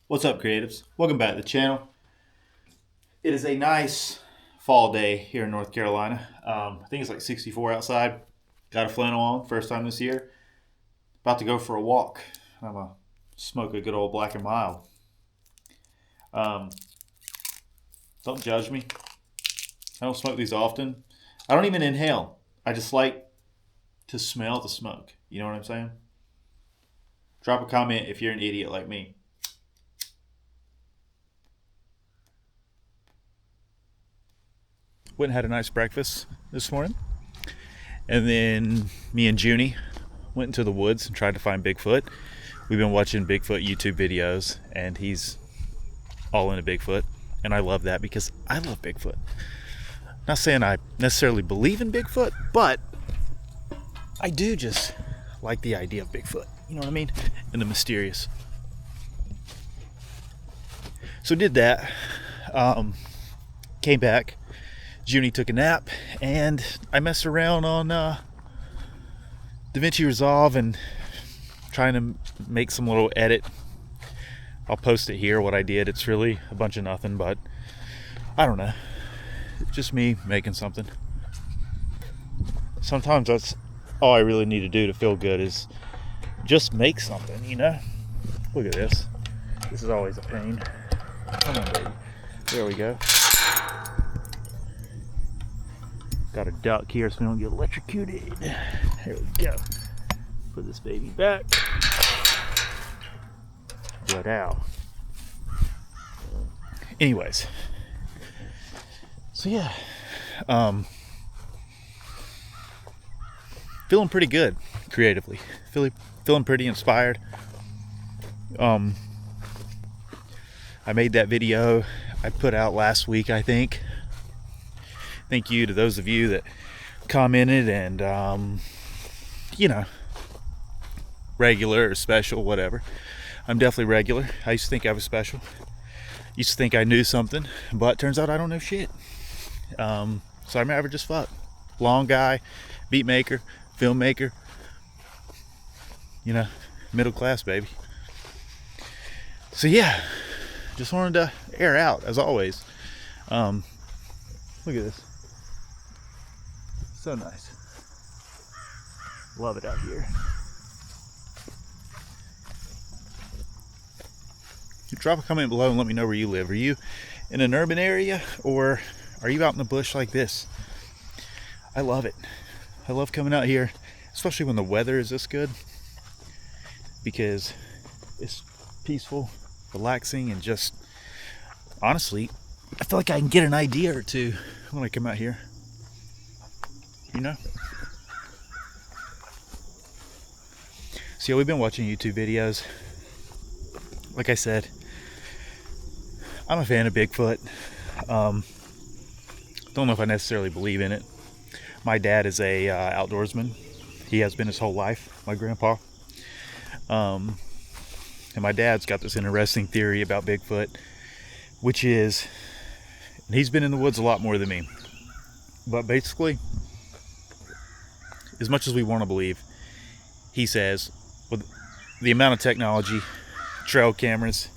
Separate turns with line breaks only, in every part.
What's up, creatives? Welcome back to the channel. It is a nice fall day here in North Carolina. I think it's like 64 outside. Got a flannel on, first time this year. About to go for a walk. I'm gonna smoke a good old black and mild. Um, don't judge me. I don't smoke these often. I don't even inhale. I just like to smell the smoke. You know what I'm saying? Drop a comment if you're an idiot like me. Went and had a nice breakfast this morning. And then me and Junie went into the woods and tried to find Bigfoot. We've been watching Bigfoot YouTube videos, and he's all into Bigfoot. And I love that because I love Bigfoot. Not saying I necessarily believe in Bigfoot, but I do just like the idea of Bigfoot. You know what I mean? And the mysterious. So did that. Came back. Junie took a nap, and I messed around on DaVinci Resolve and trying to make some little edit. I'll post it here, what I did. It's really a bunch of nothing, but I don't know. It's just me making something. Sometimes that's all I really need to do to feel good is just make something, you know? Look at this. This is always a pain. Come on, baby. There we go. Got a duck here so we don't get electrocuted. There we go. Put this baby back. Let out. Anyways. So yeah. Feeling pretty good creatively. Feeling pretty inspired. I made that video I put out last week, I think. Thank you to those of you that commented and, regular or special, whatever. I'm definitely regular. I used to think I was special. Used to think I knew something, but turns out I don't know shit. So I'm average as fuck. Long guy, beat maker, filmmaker, middle class, baby. So yeah, just wanted to air out as always. Look at this. So nice. Love it out here. Drop a comment below and let me know where you live. Are you in an urban area or are you out in the bush like this? I love it. I love coming out here, especially when the weather is this good, because it's peaceful, relaxing, and just honestly, I feel like I can get an idea or two when I come out here. You know? So yeah, we've been watching YouTube videos. Like I said, I'm a fan of Bigfoot. Don't know if I necessarily believe in it. My dad is a outdoorsman. He has been his whole life, my grandpa. And my dad's got this interesting theory about Bigfoot, which is, and he's been in the woods a lot more than me, but basically, as much as we want to believe, he says, with the amount of technology, trail cameras,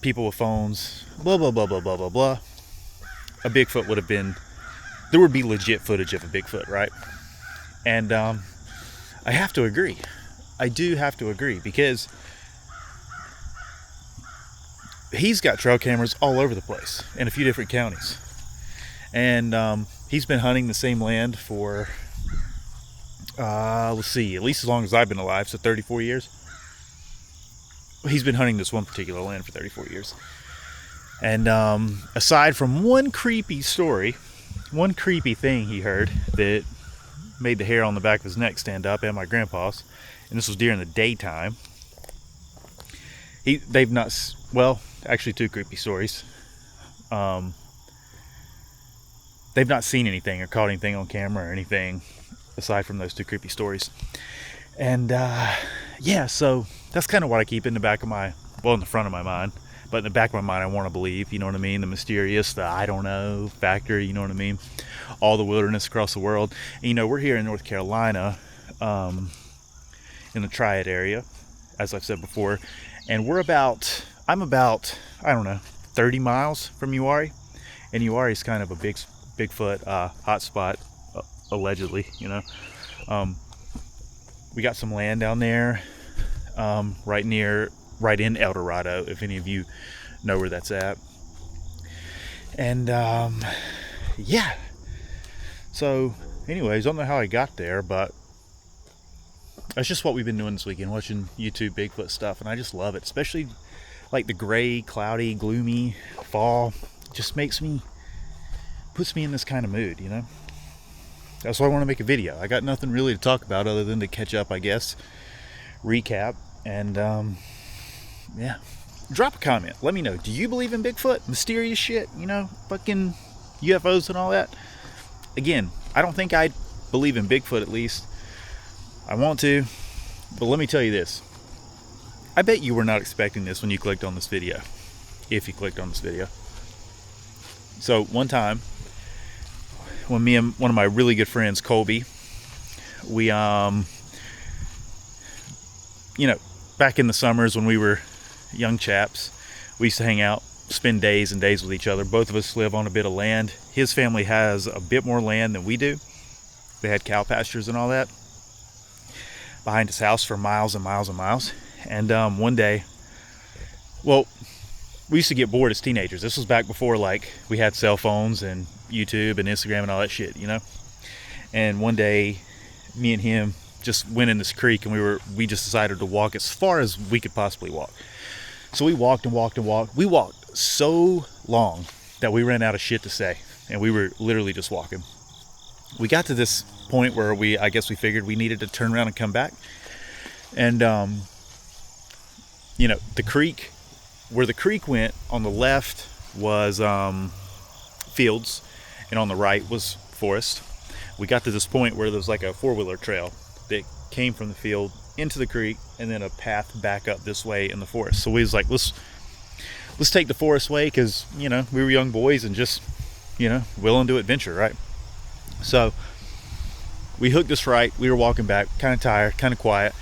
people with phones, blah, blah, blah, blah, blah, blah, blah, a Bigfoot would have been, there would be legit footage of a Bigfoot, right? And I have to agree. I do have to agree, because he's got trail cameras all over the place in a few different counties. And he's been hunting the same land for, let's see, at least as long as I've been alive, so 34 years. He's been hunting this one particular land for 34 years. And aside from one creepy story, one creepy thing he heard that made the hair on the back of his neck stand up, and my grandpa's, and this was during the daytime. They've not, well, actually two creepy stories. They've not seen anything or caught anything on camera or anything aside from those two creepy stories. And yeah, so that's kind of what I keep in the back of my, well, in the front of my mind, but in the back of my mind I want to believe, you know what I mean, the mysterious, the I don't know factor, you know what I mean, all the wilderness across the world. And we're here in North Carolina, in the Triad area, as I've said before, and we're about, I'm about, I don't know, 30 miles from Uwharrie, and Uwharrie is kind of a Bigfoot hotspot, allegedly. We got some land down there, right in El Dorado, if any of you know where that's at. And yeah. So, anyways, don't know how I got there, but that's just what we've been doing this weekend, watching YouTube Bigfoot stuff, and I just love it, especially like the gray, cloudy, gloomy fall. Just puts me in this kind of mood, That's why I want to make a video. I got nothing really to talk about other than to catch up, I guess, recap, and yeah. Drop a comment. Let me know. Do you believe in Bigfoot? Mysterious shit, fucking UFOs and all that? Again, I don't think I believe in Bigfoot, at least. I want to, but let me tell you this. I bet you were not expecting this when you clicked on this video. If you clicked on this video. So, one time, when me and one of my really good friends, Colby, we, back in the summers when we were young chaps, we used to hang out, spend days and days with each other. Both of us live on a bit of land. His family has a bit more land than we do. They had cow pastures and all that behind his house for miles and miles and miles. And one day, well, we used to get bored as teenagers. This was back before we had cell phones and YouTube and Instagram and all that shit, And one day, me and him just went in this creek, and we just decided to walk as far as we could possibly walk. So we walked and walked and walked. We walked so long that we ran out of shit to say, and we were literally just walking. We got to this point where I guess we figured we needed to turn around and come back. And, the creek, where the creek went, on the left was fields, and on the right was forest. We got to this point where there was like a four-wheeler trail that came from the field into the creek, and then a path back up this way in the forest. So we was like, let's take the forest way, because we were young boys and just willing to adventure, right? So we hooked us right. We were walking back, kind of tired, kind of quiet.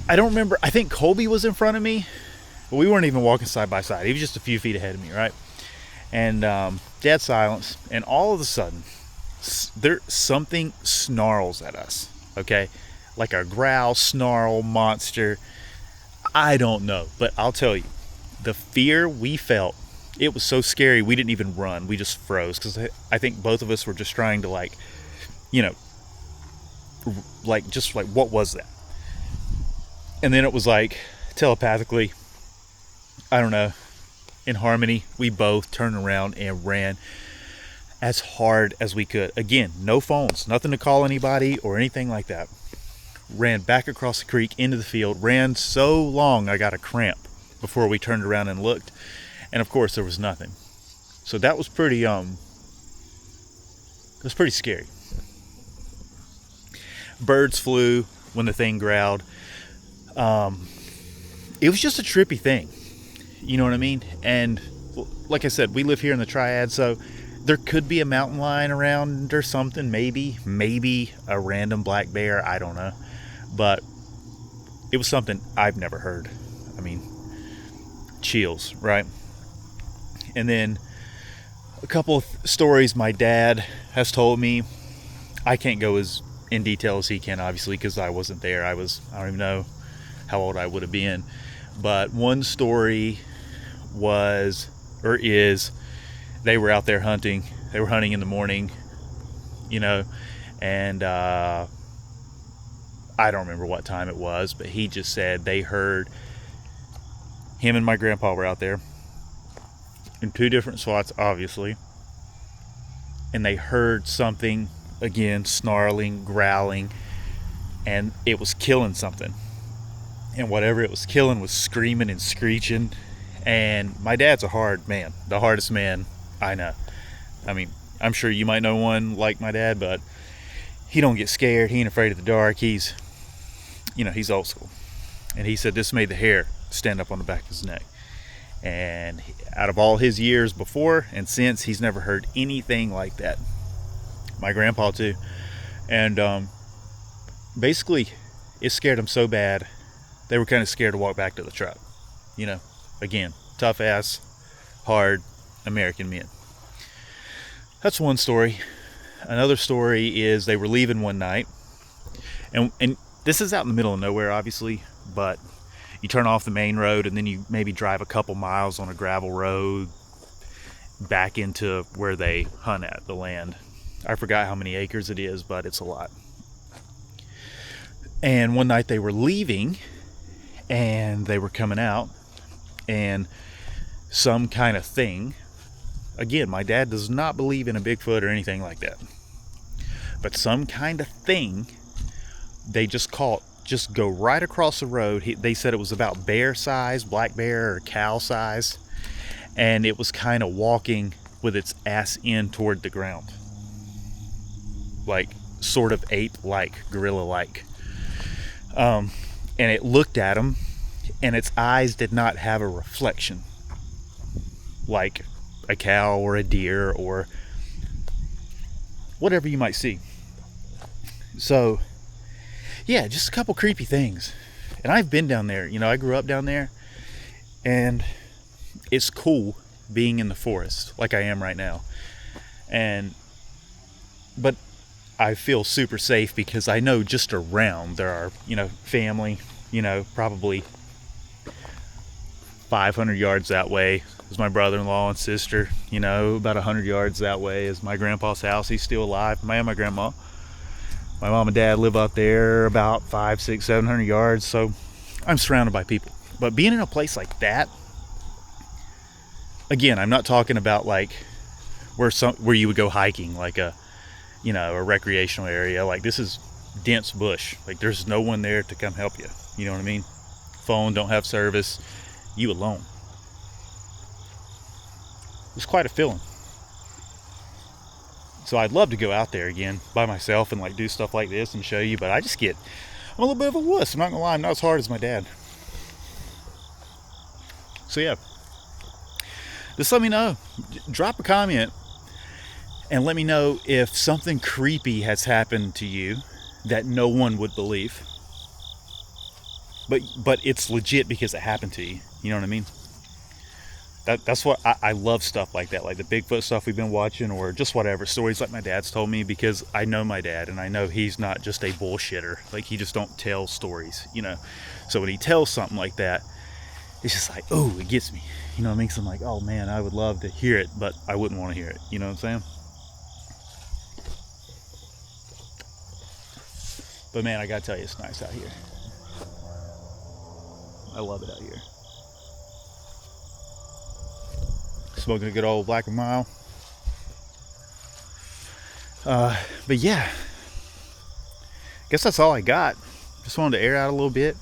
I don't remember. I think Colby was in front of me, but we weren't even walking side by side. He was just a few feet ahead of me, right? And dead silence, and all of a sudden something snarls at us, okay? Like a growl, snarl, monster. I don't know, but I'll tell you, the fear we felt, it was so scary we didn't even run. We just froze, because I think both of us were just trying to what was that? And then it was like, telepathically, I don't know, in harmony, we both turned around and ran as hard as we could. Again, no phones, nothing to call anybody or anything like that. Ran back across the creek into the field, ran so long I got a cramp before we turned around and looked. And of course there was nothing. So that was pretty scary. Birds flew when the thing growled. It was just a trippy thing. You know what I mean? And like I said, we live here in the Triad, so there could be a mountain lion around or something, maybe a random black bear, I don't know. But it was something I've never heard. I mean, chills, right? And then a couple of stories my dad has told me. I can't go as in detail as he can, obviously, because I wasn't there. I don't even know how old I would have been. But one story is, they were out there hunting. They were hunting in the morning, and I don't remember what time it was, but he just said they heard, him and my grandpa were out there in two different spots, obviously, and they heard something, again, snarling, growling, and it was killing something. And whatever it was killing was screaming and screeching. And my dad's a hard man, the hardest man I know. I mean, I'm sure you might know one like my dad, but he don't get scared. He ain't afraid of the dark. He's old school. And he said this made the hair stand up on the back of his neck. And out of all his years before and since, he's never heard anything like that. My grandpa too. And basically, it scared him so bad, they were kind of scared to walk back to the truck. Again, tough ass, hard American men. That's one story. Another story is they were leaving one night, and this is out in the middle of nowhere, obviously, but you turn off the main road and then you maybe drive a couple miles on a gravel road back into where they hunt at, the land. I forgot how many acres it is, but it's a lot. And one night they were leaving and they were coming out, and some kind of thing, again, my dad does not believe in a Bigfoot or anything like that, but some kind of thing they just caught just go right across the road. They said it was about bear size, black bear or cow size, and it was kind of walking with its ass in toward the ground, like sort of ape-like, gorilla-like. And it looked at him, and its eyes did not have a reflection like a cow or a deer or whatever you might see. So yeah, just a couple creepy things. And I've been down there, you know, I grew up down there, and it's cool being in the forest like I am right now. But I feel super safe because I know just around there are, you know, family, you know, probably 500 yards that way is my brother-in-law and sister, you know, about 100 yards that way is my grandpa's house. He's still alive. And my grandma. My mom and dad live up there about 500, 600, 700 yards. So I'm surrounded by people. But being in a place like that, again, I'm not talking about like where you would go hiking, like a, you know, a recreational area. Like this is dense bush. Like there's no one there to come help you. You know what I mean? Phone don't have service. You alone. It's quite a feeling. So I'd love to go out there again by myself and like do stuff like this and show you, but I'm a little bit of a wuss. I'm not gonna lie, I'm not as hard as my dad. So yeah, just let me know. Drop a comment and let me know if something creepy has happened to you that no one would believe. But it's legit because it happened to you. You know what I mean? That's what I love, stuff like that, like the Bigfoot stuff we've been watching, or just whatever stories like my dad's told me, because I know my dad and I know he's not just a bullshitter. Like he just don't tell stories, you know. So when he tells something like that, it's just like, oh, it gets me. You know what I mean? So I'm like, oh man, I would love to hear it, but I wouldn't want to hear it. You know what I'm saying? But man, I gotta tell you, it's nice out here. I love it out here. Smoking a good old Black & Mild. But yeah, guess that's all I got. Just wanted to air out a little bit.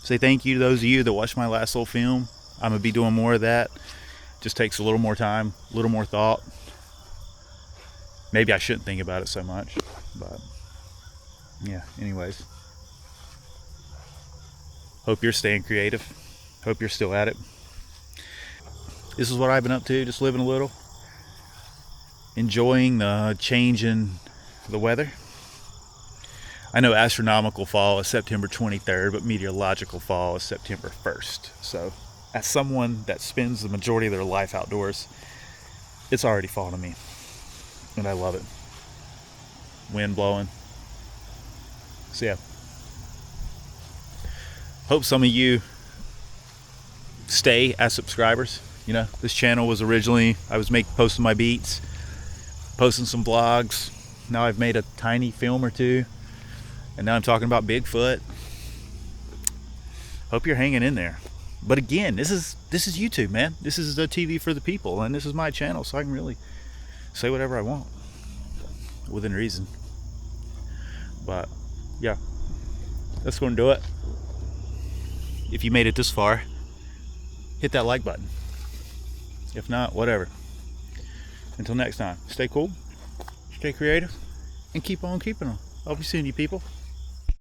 Say thank you to those of you that watched my last little film. I'm gonna be doing more of that. Just takes a little more time, a little more thought. Maybe I shouldn't think about it so much, but yeah, anyways. Hope you're staying creative. Hope you're still at it. This is what I've been up to, just living a little. Enjoying the change in the weather. I know astronomical fall is September 23rd, but meteorological fall is September 1st. So, as someone that spends the majority of their life outdoors, it's already fall to me. And I love it. Wind blowing. So yeah. Hope some of you stay as subscribers. You know, this channel was originally, I was posting my beats, posting some vlogs. Now I've made a tiny film or two, and now I'm talking about Bigfoot. Hope you're hanging in there. But again, this is YouTube, man. This is the TV for the people, and this is my channel, so I can really say whatever I want within reason. But yeah, that's going to do it. If you made it this far, hit that like button. If not, whatever. Until next time, stay cool, stay creative, and keep on keeping on. I'll be seeing you people.